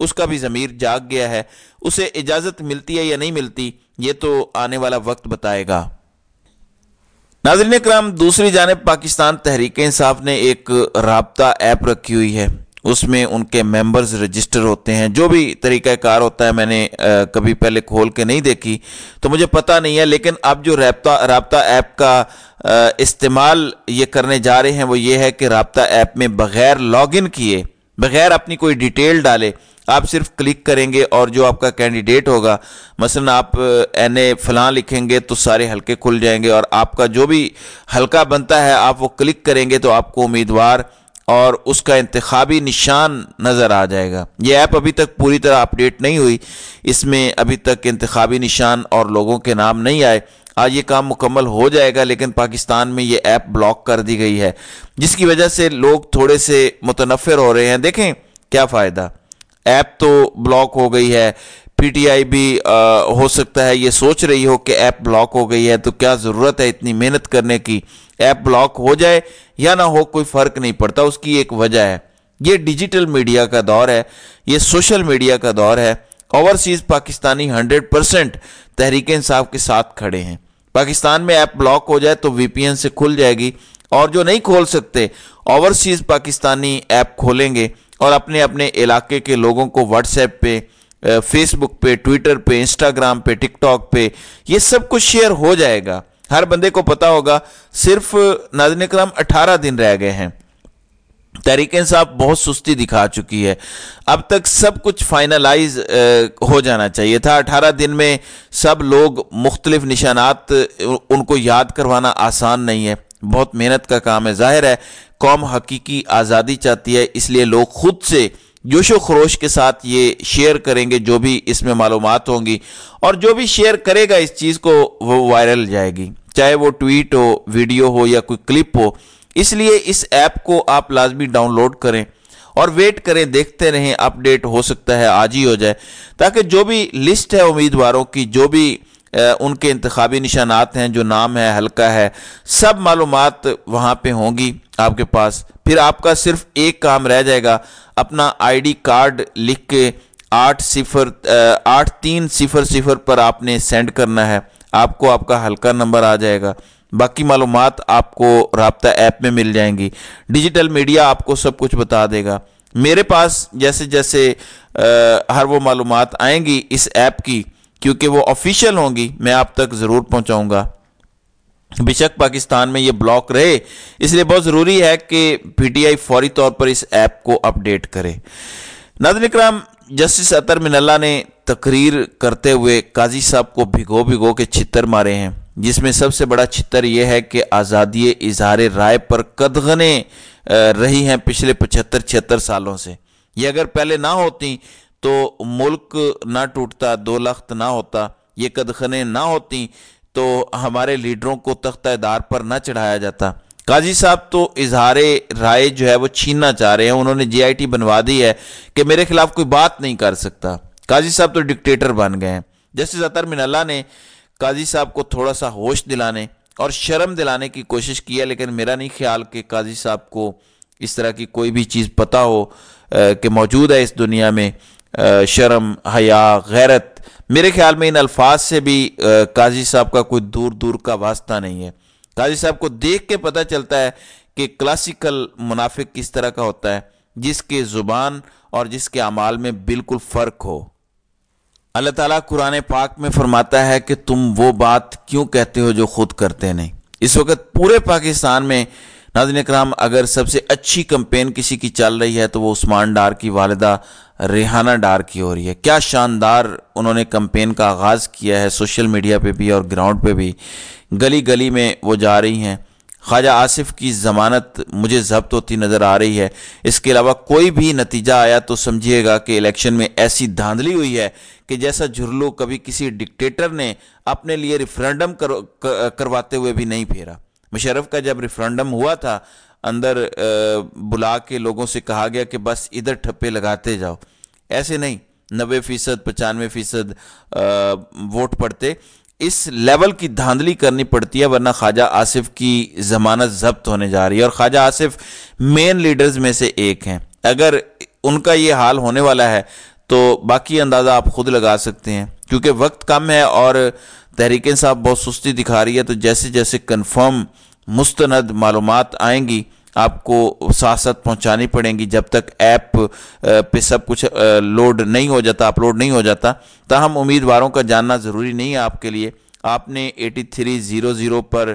اس کا بھی ضمیر جاگ گیا ہے، اسے اجازت ملتی ہے یا نہیں ملتی، یہ تو آنے والا وقت بتائے گا۔ ناظرین اکرام، دوسری جانب پاکستان تحریک انصاف نے ایک رابطہ ایپ رکھی ہوئی ہے، اس میں ان کے ممبرز رجسٹر ہوتے ہیں۔ جو بھی طریقہ کار ہوتا ہے میں نے کبھی پہلے کھول کے نہیں دیکھی تو مجھے پتہ نہیں ہے، لیکن اب جو رابطہ ایپ کا استعمال یہ کرنے جا رہے ہیں وہ یہ ہے کہ رابطہ ایپ میں بغیر لاگ ان کیے، بغیر اپنی کوئی ڈیٹیل ڈالے، آپ صرف کلک کریں گے اور جو آپ کا کینڈیڈیٹ ہوگا، مثلا آپ این فلاں لکھیں گے تو سارے حلقے کھل جائیں گے، اور آپ کا جو بھی حلقہ بنتا ہے آپ وہ کلک کریں گے تو آپ کو امیدوار اور اس کا انتخابی نشان نظر آ جائے گا۔ یہ ایپ ابھی تک پوری طرح اپڈیٹ نہیں ہوئی، اس میں ابھی تک انتخابی نشان اور لوگوں کے نام نہیں آئے۔ آج یہ کام مکمل ہو جائے گا، لیکن پاکستان میں یہ ایپ بلاک کر دی گئی ہے، جس کی وجہ سے لوگ تھوڑے سے متنفر ہو رہے ہیں۔ دیکھیں کیا فائدہ، ایپ تو بلاک ہو گئی ہے، پی ٹی آئی بھی ہو سکتا ہے یہ سوچ رہی ہو کہ ایپ بلاک ہو گئی ہے تو کیا ضرورت ہے اتنی محنت کرنے کی، ایپ بلاک ہو جائے یا نہ ہو کوئی فرق نہیں پڑتا، اس کی ایک وجہ ہے۔ یہ ڈیجیٹل میڈیا کا دور ہے، یہ سوشل میڈیا کا دور ہے۔ اوورسیز پاکستانی 100% تحریک انصاف کے ساتھ کھڑے ہیں۔ پاکستان میں ایپ بلاک ہو جائے تو وی پی این سے کھل جائے گی، اور جو نہیں کھول سکتے اوورسیز پاکستانی ایپ کھولیں گے اور اپنے اپنے علاقے کے لوگوں کو واٹس ایپ پہ، فیس بک پہ، ٹویٹر پہ، انسٹاگرام پہ، ٹک ٹاک پہ یہ سب کچھ شیئر ہو جائے گا۔ ہر بندے کو پتا ہوگا صرف ناظرین اکرام 18 دن رہ گئے ہیں۔ تحریک انصاف بہت سستی دکھا چکی ہے، اب تک سب کچھ فائنلائز ہو جانا چاہیے تھا۔ 18 دن میں سب لوگ مختلف نشانات ان کو یاد کروانا آسان نہیں ہے، بہت محنت کا کام ہے۔ ظاہر ہے قوم حقیقی آزادی چاہتی ہے، اس لیے لوگ خود سے جوش و خروش کے ساتھ یہ شیئر کریں گے جو بھی اس میں معلومات ہوں گی، اور جو بھی شیئر کرے گا اس چیز کو وہ وائرل جائے گی، چاہے وہ ٹویٹ ہو، ویڈیو ہو یا کوئی کلپ ہو۔ اس لیے اس ایپ کو آپ لازمی ڈاؤن لوڈ کریں اور ویٹ کریں، دیکھتے رہیں، اپڈیٹ ہو سکتا ہے آج ہی ہو جائے، تاکہ جو بھی لسٹ ہے امیدواروں کی، جو بھی ان کے انتخابی نشانات ہیں، جو نام ہے، حلقہ ہے، سب معلومات وہاں پہ ہوں گی آپ کے پاس۔ پھر آپ کا صرف ایک کام رہ جائے گا، اپنا آئی ڈی کارڈ لکھ کے 8300 پر آپ نے سینڈ کرنا ہے، آپ کو آپ کا حلقہ نمبر آ جائے گا۔ باقی معلومات آپ کو رابطہ ایپ میں مل جائیں گی، ڈیجیٹل میڈیا آپ کو سب کچھ بتا دے گا۔ میرے پاس جیسے جیسے ہر وہ معلومات آئیں گی اس ایپ کی، کیونکہ وہ آفیشیل ہوں گی، میں آپ تک ضرور پہنچاؤں گا۔ بے شک پاکستان میں یہ بلاک رہے، اس لیے بہت ضروری ہے کہ پی ٹی آئی فوری طور پر اس ایپ کو اپڈیٹ کرے۔ ناظرین اکرام، جسٹس اطہر من اللہ نے تقریر کرتے ہوئے قاضی صاحب کو بھگو بھگو کے چھتر مارے ہیں، جس میں سب سے بڑا چھتر یہ ہے کہ آزادی اظہار رائے پر قدغنیں رہی ہیں پچھلے 75-76 سالوں سے۔ یہ اگر پہلے نہ ہوتی تو ملک نہ ٹوٹتا، 2 لخت نہ ہوتا، یہ قدغنیں نہ ہوتی تو ہمارے لیڈروں کو تختہ دار پر نہ چڑھایا جاتا۔ قاضی صاحب تو اظہار رائے جو ہے وہ چھیننا چاہ رہے ہیں، انہوں نے جی آئی ٹی بنوا دی ہے کہ میرے خلاف کوئی بات نہیں کر سکتا۔ قاضی صاحب تو ڈکٹیٹر بن گئے ہیں۔ جسٹس اطہر من اللہ نے قاضی صاحب کو تھوڑا سا ہوش دلانے اور شرم دلانے کی کوشش کی ہے، لیکن میرا نہیں خیال کہ قاضی صاحب کو اس طرح کی کوئی بھی چیز پتہ ہو کہ موجود ہے اس دنیا میں، شرم، حیا، غیرت۔ میرے خیال میں ان الفاظ سے بھی قاضی صاحب کا کوئی دور دور کا واسطہ نہیں ہے۔ قاضی صاحب کو دیکھ کے پتہ چلتا ہے کہ کلاسیکل منافق کس طرح کا ہوتا ہے، جس کے زبان اور جس کے اعمال میں بالکل فرق ہو۔ اللہ تعالیٰ قرآن پاک میں فرماتا ہے کہ تم وہ بات کیوں کہتے ہو جو خود کرتے نہیں۔ اس وقت پورے پاکستان میں ناظرین اکرام اگر سب سے اچھی کمپین کسی کی چل رہی ہے تو وہ عثمان ڈار کی والدہ ریحانہ ڈار کی ہو رہی ہے۔ کیا شاندار انہوں نے کمپین کا آغاز کیا ہے، سوشل میڈیا پہ بھی اور گراؤنڈ پہ بھی، گلی گلی میں وہ جا رہی ہیں۔ خواجہ آصف کی ضمانت مجھے ضبط ہوتی نظر آ رہی ہے۔ اس کے علاوہ کوئی بھی نتیجہ آیا تو سمجھیے گا کہ الیکشن میں ایسی دھاندلی ہوئی ہے کہ جیسا جھرلو کبھی کسی ڈکٹیٹر نے اپنے لیے ریفرنڈم کرواتے ہوئے بھی نہیں پھیرا۔ مشرف کا جب ریفرنڈم ہوا تھا، اندر بلا کے لوگوں سے کہا گیا کہ بس ادھر ٹھپے لگاتے جاؤ، ایسے نہیں 90%، 95% ووٹ پڑتے۔ اس لیول کی دھاندلی کرنی پڑتی ہے، ورنہ خواجہ آصف کی ضمانت ضبط ہونے جا رہی ہے، اور خواجہ آصف مین لیڈرز میں سے ایک ہیں۔ اگر ان کا یہ حال ہونے والا ہے تو باقی اندازہ آپ خود لگا سکتے ہیں۔ کیونکہ وقت کم ہے اور تحریک انصاف بہت سستی دکھا رہی ہے، تو جیسے جیسے کنفرم مستند معلومات آئیں گی آپ کو ساتھ ساتھ پہنچانی پڑیں گی، جب تک ایپ پہ سب کچھ لوڈ نہیں ہو جاتا، اپلوڈ نہیں ہو جاتا۔ تاہم امیدواروں کا جاننا ضروری نہیں ہے آپ کے لیے۔ آپ نے 8300 پر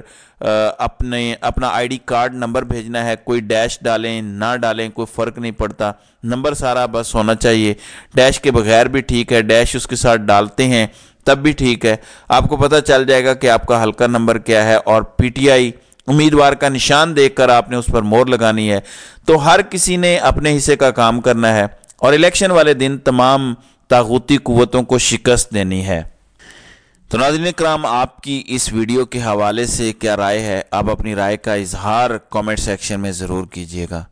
اپنا آئی ڈی کارڈ نمبر بھیجنا ہے، کوئی ڈیش ڈالیں نہ ڈالیں کوئی فرق نہیں پڑتا، نمبر سارا بس ہونا چاہیے۔ ڈیش کے بغیر بھی ٹھیک ہے، ڈیش اس کے ساتھ ڈالتے ہیں تب بھی ٹھیک ہے۔ آپ کو پتہ چل جائے گا کہ آپ کا حلقہ نمبر کیا ہے، اور پی ٹی آئی امیدوار کا نشان دیکھ کر آپ نے اس پر مہر لگانی ہے۔ تو ہر کسی نے اپنے حصے کا کام کرنا ہے اور الیکشن والے دن تمام طاغوتی قوتوں کو شکست دینی ہے۔ تو ناظرین کرام، آپ کی اس ویڈیو کے حوالے سے کیا رائے ہے؟ آپ اپنی رائے کا اظہار کامنٹ سیکشن میں ضرور کیجیے گا۔